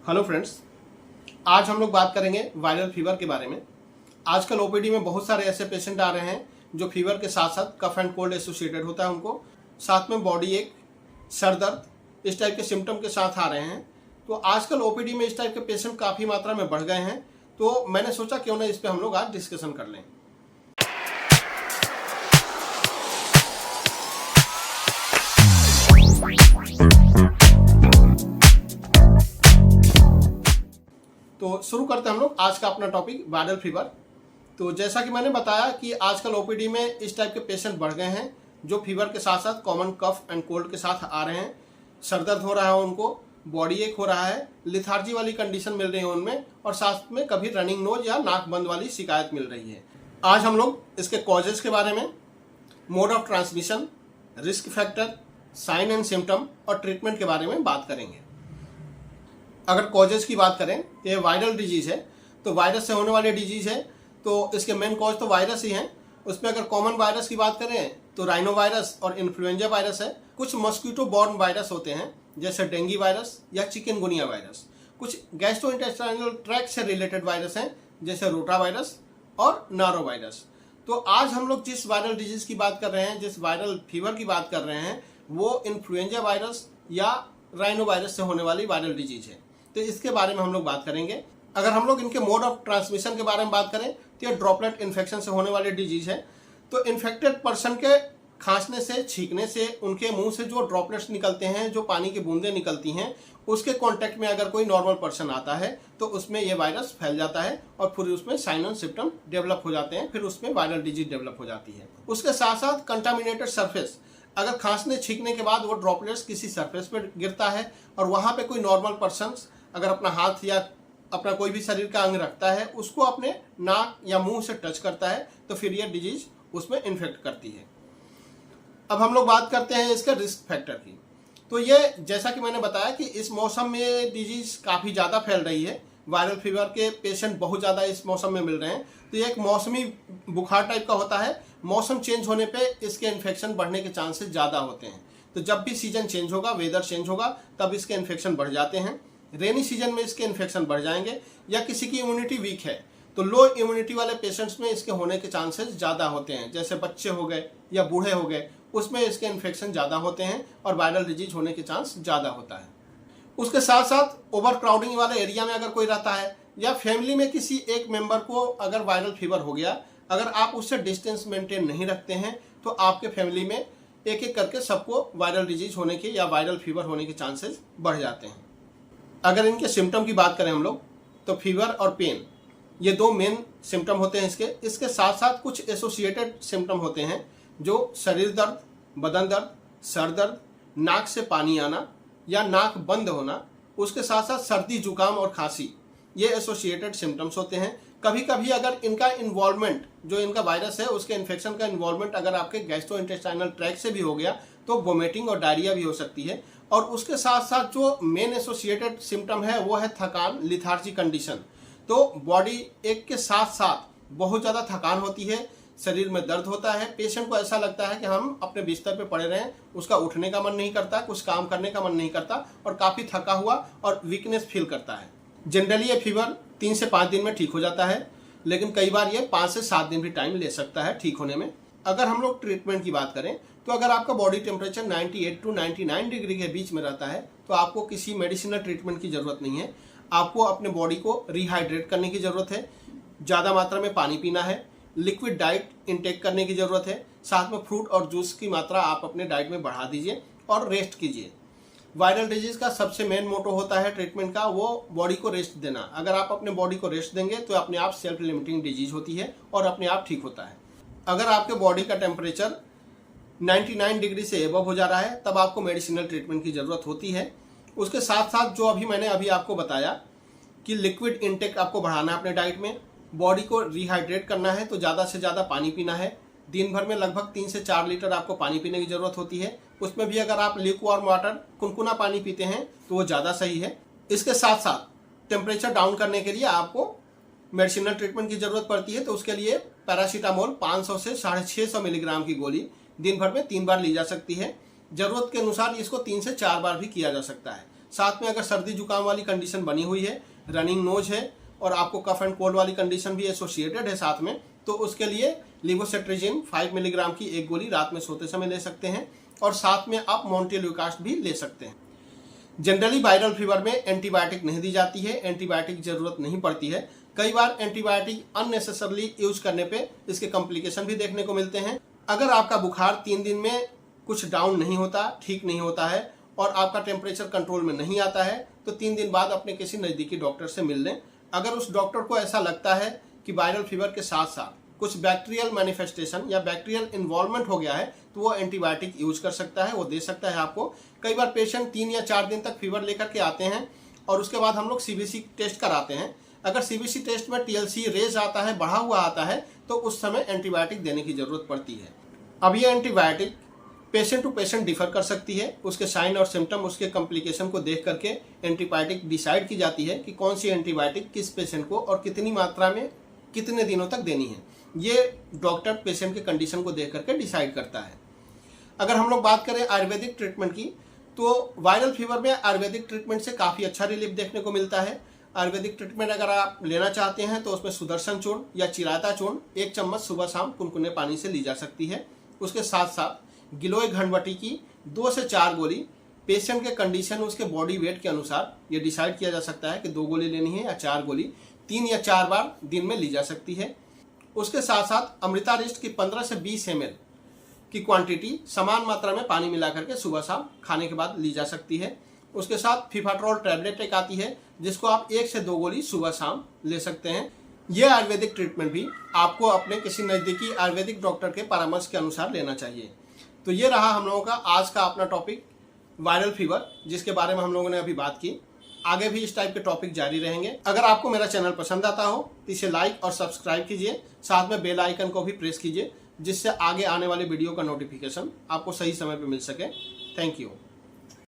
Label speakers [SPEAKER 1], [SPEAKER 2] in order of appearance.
[SPEAKER 1] Hello friends, आज हम लोग बात करेंगे वायरल फीवर के बारे में। आजकल ओपीडी में बहुत सारे ऐसे पेशेंट आ रहे हैं जो फीवर के साथ साथ कफ एंड कोल्ड एसोसिएटेड होता है उनको, साथ में बॉडी एक, सर दर्द, इस टाइप के सिम्टम के साथ आ रहे हैं। तो आजकल ओपीडी में इस टाइप के पेशेंट काफ़ी मात्रा में बढ़ गए हैं, तो मैंने सोचा क्यों ना इस पर हम लोग आज डिस्कशन कर लें। तो शुरू करते हैं हम लोग आज का अपना टॉपिक वायरल फीवर। तो जैसा कि मैंने बताया कि आजकल ओपीडी में इस टाइप के पेशेंट बढ़ गए हैं जो फीवर के साथ साथ कॉमन कफ एंड कोल्ड के साथ आ रहे हैं। सर दर्द हो रहा है उनको, बॉडी एक हो रहा है, लिथार्जी वाली कंडीशन मिल रही है उनमें, और साथ में कभी रनिंग नोज या नाक बंद वाली शिकायत मिल रही है। आज हम लोग इसके कॉजेज के बारे में, mode of transmission, risk factor, sign and symptom और ट्रीटमेंट के बारे में बात करेंगे। अगर कॉजेज की बात करें, ये वायरल डिजीज़ है तो वायरस से होने वाली डिजीज़ है, तो इसके मेन कॉज तो वायरस ही हैं। उसमें अगर कॉमन वायरस की बात करें तो राइनो वायरस और इन्फ्लुएंजा वायरस है। कुछ मॉस्किटो बॉर्न वायरस होते हैं जैसे डेंगू वायरस या चिकनगुनिया वायरस। कुछ गैस्ट्रोइंटेस्टाइनल ट्रैक्ट से रिलेटेड वायरस हैं जैसे रोटा वायरस और नारो वायरस। तो आज हम लोग जिस वायरल डिजीज़ की बात कर रहे हैं, जिस वायरल फीवर की बात कर रहे हैं, वो इन्फ्लुएंजा वायरस या राइनो वायरस से होने वाली वायरल डिजीज़ है। तो इसके बारे में हम लोग बात करेंगे। अगर हम लोग इनके मोड ऑफ ट्रांसमिशन के बारे में बात करें तो ये ड्रॉपलेट इन्फेक्शन से होने वाली डिजीज है। तो इन्फेक्टेड पर्सन के खांसने से, छींकने से, उनके मुंह से जो ड्रॉपलेट्स निकलते हैं, जो पानी की बूंदें निकलती हैं, उसके कांटेक्ट में अगर कोई नॉर्मल पर्सन आता है तो उसमें ये वायरस फैल जाता है और फिर उसमें साइन एंड सिम्टम डेवलप हो जाते हैं, फिर उसमें वायरल डिजीज डेवलप हो जाती है। उसके साथ साथ कंटामिनेटेड सरफेस, अगर खांसने छींकने के बाद वो ड्रॉपलेट्स किसी सरफेस पर गिरता है और वहाँ पे कोई नॉर्मल पर्सन अगर अपना हाथ या अपना कोई भी शरीर का अंग रखता है, उसको अपने नाक या मुंह से टच करता है, तो फिर ये डिजीज उसमें इन्फेक्ट करती है। अब हम लोग बात करते हैं इसके रिस्क फैक्टर की। तो ये जैसा कि मैंने बताया कि इस मौसम में डिजीज काफ़ी ज़्यादा फैल रही है। वायरल फीवर के पेशेंट बहुत ज़्यादा इस मौसम में मिल रहे हैं। तो ये एक मौसमी बुखार टाइप का होता है। मौसम चेंज होने पे इसके इन्फेक्शन बढ़ने के चांसेस ज़्यादा होते हैं। तो जब भी सीजन चेंज होगा, वेदर चेंज होगा, तब इसके इन्फेक्शन बढ़ जाते हैं। रेनी सीजन में इसके इन्फेक्शन बढ़ जाएंगे, या किसी की इम्यूनिटी वीक है तो लो इम्यूनिटी वाले पेशेंट्स में इसके होने के चांसेस ज़्यादा होते हैं। जैसे बच्चे हो गए या बूढ़े हो गए, उसमें इसके इन्फेक्शन ज़्यादा होते हैं और वायरल डिजीज होने के चांस ज़्यादा होता है। उसके साथ साथ ओवर क्राउडिंग वाले एरिया में अगर कोई रहता है या फैमिली में किसी एक मेंबर को अगर वायरल फीवर हो गया, अगर आप उससे डिस्टेंस मेंटेन नहीं रखते हैं तो आपके फैमिली में एक एक करके सबको वायरल डिजीज होने के या वायरल फीवर होने के चांसेस बढ़ जाते हैं। अगर इनके सिम्टम की बात करें हम लोग, तो फीवर और पेन ये दो मेन सिम्टम होते हैं इसके साथ साथ कुछ एसोसिएटेड सिम्टम होते हैं जो शरीर दर्द, बदन दर्द, सर दर्द, नाक से पानी आना या नाक बंद होना, उसके साथ साथ सर्दी, जुकाम और खांसी, ये एसोसिएटेड सिम्टम्स होते हैं। कभी कभी अगर इनका इन्वॉल्वमेंट, जो इनका वायरस है उसके इन्फेक्शन का इन्वॉल्वमेंट अगर आपके गैस्ट्रोइंटेस्टाइनल ट्रैक्ट से भी हो गया तो वोमिटिंग और डायरिया भी हो सकती है। और उसके साथ साथ जो मेन एसोसिएटेड सिम्टम है वो है थकान, लिथार्जी कंडीशन। तो बॉडी एक के साथ साथ बहुत ज़्यादा थकान होती है, शरीर में दर्द होता है, पेशेंट को ऐसा लगता है कि हम अपने बिस्तर पे पड़े रहें, उसका उठने का मन नहीं करता, कुछ काम करने का मन नहीं करता और काफ़ी थका हुआ और वीकनेस फील करता है। जनरली ये फीवर 3 से 5 दिन में ठीक हो जाता है, लेकिन कई बार ये 5 से 7 दिन भी टाइम ले सकता है ठीक होने में। अगर हम लोग ट्रीटमेंट की बात करें तो अगर आपका बॉडी टेम्परेचर 98 टू 99 डिग्री के बीच में रहता है तो आपको किसी मेडिसिनल ट्रीटमेंट की ज़रूरत नहीं है। आपको अपने बॉडी को रिहाइड्रेट करने की ज़रूरत है, ज़्यादा मात्रा में पानी पीना है, लिक्विड डाइट इनटेक करने की ज़रूरत है, साथ में फ्रूट और जूस की मात्रा आप अपने डाइट में बढ़ा दीजिए और रेस्ट कीजिए। वायरल डिजीज का सबसे मेन मोटो होता है ट्रीटमेंट का, वो बॉडी को रेस्ट देना। अगर आप अपने बॉडी को रेस्ट देंगे तो अपने आप सेल्फ लिमिटिंग डिजीज होती है और अपने आप ठीक होता है। अगर आपके बॉडी का टेम्परेचर 99 डिग्री से एबव हो जा रहा है तब आपको मेडिसिनल ट्रीटमेंट की ज़रूरत होती है। उसके साथ साथ जो मैंने अभी आपको बताया कि लिक्विड इनटेक आपको बढ़ाना है अपने डाइट में, बॉडी को रिहाइड्रेट करना है तो ज़्यादा से ज़्यादा पानी पीना है। दिन भर में लगभग 3 से 4 लीटर आपको पानी पीने की ज़रूरत होती है। उसमें भी अगर आप ल्यूकवार्म वाटर, कुनकुना पानी पीते हैं तो वो ज़्यादा सही है। इसके साथ साथ टेम्परेचर डाउन करने के लिए आपको मेडिसिनल ट्रीटमेंट की ज़रूरत पड़ती है, तो उसके लिए पैरासीटामोल 500 से 650 मिलीग्राम की गोली दिन भर में 3 बार ली जा सकती है। ज़रूरत के अनुसार इसको 3 से 4 बार भी किया जा सकता है। साथ में अगर सर्दी जुकाम वाली कंडीशन बनी हुई है, रनिंग नोज है और आपको कफ एंड कोल्ड वाली कंडीशन भी एसोसिएटेड है साथ में, तो उसके लिए लिवोसेट्रिजिन 5 मिलीग्राम की एक गोली रात में सोते समय ले सकते हैं और साथ में आप मोन्टेल्यूकास्ट भी ले सकते हैं। जनरली वायरल फीवर में एंटीबायोटिक नहीं दी जाती है, एंटीबायोटिक की जरूरत नहीं पड़ती है। कई बार एंटीबायोटिक अननेसेसरली यूज करने पे इसके कॉम्प्लिकेशन भी देखने को मिलते हैं। अगर आपका बुखार 3 दिन में कुछ डाउन नहीं होता, ठीक नहीं होता है और आपका टेम्परेचर कंट्रोल में नहीं आता है, तो 3 दिन बाद अपने किसी नज़दीकी डॉक्टर से मिल लें। अगर उस डॉक्टर को ऐसा लगता है कि वायरल फीवर के साथ साथ कुछ बैक्टीरियल मैनिफेस्टेशन या बैक्टीरियल इन्वॉल्वमेंट हो गया है, तो वो एंटीबायोटिक यूज कर सकता है, वो दे सकता है आपको। कई बार पेशेंट 3 या 4 दिन तक फीवर लेकर के आते हैं और उसके बाद हम लोग सीबीसी टेस्ट कराते हैं। अगर सीबीसी टेस्ट में टीएलसी रेज आता है, बढ़ा हुआ आता है, तो उस समय एंटीबायोटिक देने की जरूरत पड़ती है। अब ये antibiotic patient to patient differ कर सकती है, उसके साइन और सिम्टम, उसके कॉम्प्लिकेशन को देख करके एंटीबायोटिक डिसाइड की जाती है कि कौन सी एंटीबायोटिक किस पेशेंट को और कितनी मात्रा में कितने दिनों तक देनी है। ये डॉक्टर पेशेंट के कंडीशन को देख करके डिसाइड करता है। अगर हम लोग बात करें आयुर्वेदिक ट्रीटमेंट की, तो वायरल फीवर में आयुर्वेदिक ट्रीटमेंट से काफ़ी अच्छा रिलीफ देखने को मिलता है। आयुर्वेदिक ट्रीटमेंट अगर आप लेना चाहते हैं तो उसमें सुदर्शन चूर्ण या चिराता चूर्ण 1 चम्मच सुबह शाम कुनकुने पानी से ली जा सकती है। उसके साथ साथ गिलोय घनवटी की 2 से 4 गोली पेशेंट के कंडीशन, उसके बॉडी वेट के अनुसार ये डिसाइड किया जा सकता है कि 2 गोली लेनी है या 4 गोली, 3 या 4 बार दिन में ली जा सकती है। उसके साथ साथ अमृता रिस्ट की 15 से 20 ml की क्वांटिटी समान मात्रा में पानी मिला करके सुबह शाम खाने के बाद ली जा सकती है। उसके साथ फिफाट्रोल टैबलेट एक आती है जिसको आप 1 से 2 गोली सुबह शाम ले सकते हैं। यह आयुर्वेदिक ट्रीटमेंट भी आपको अपने किसी नज़दीकी आयुर्वेदिक डॉक्टर के परामर्श के अनुसार लेना चाहिए। तो ये रहा हम लोगों का आज का अपना टॉपिक वायरल फीवर, जिसके बारे में हम लोगों ने अभी बात की। आगे भी इस टाइप के टॉपिक जारी रहेंगे। अगर आपको मेरा चैनल पसंद आता हो तो इसे लाइक और सब्सक्राइब कीजिए, साथ में बेल आइकन को भी प्रेस कीजिए, जिससे आगे आने वाले वीडियो का नोटिफिकेशन आपको सही समय पर मिल सके। Thank you.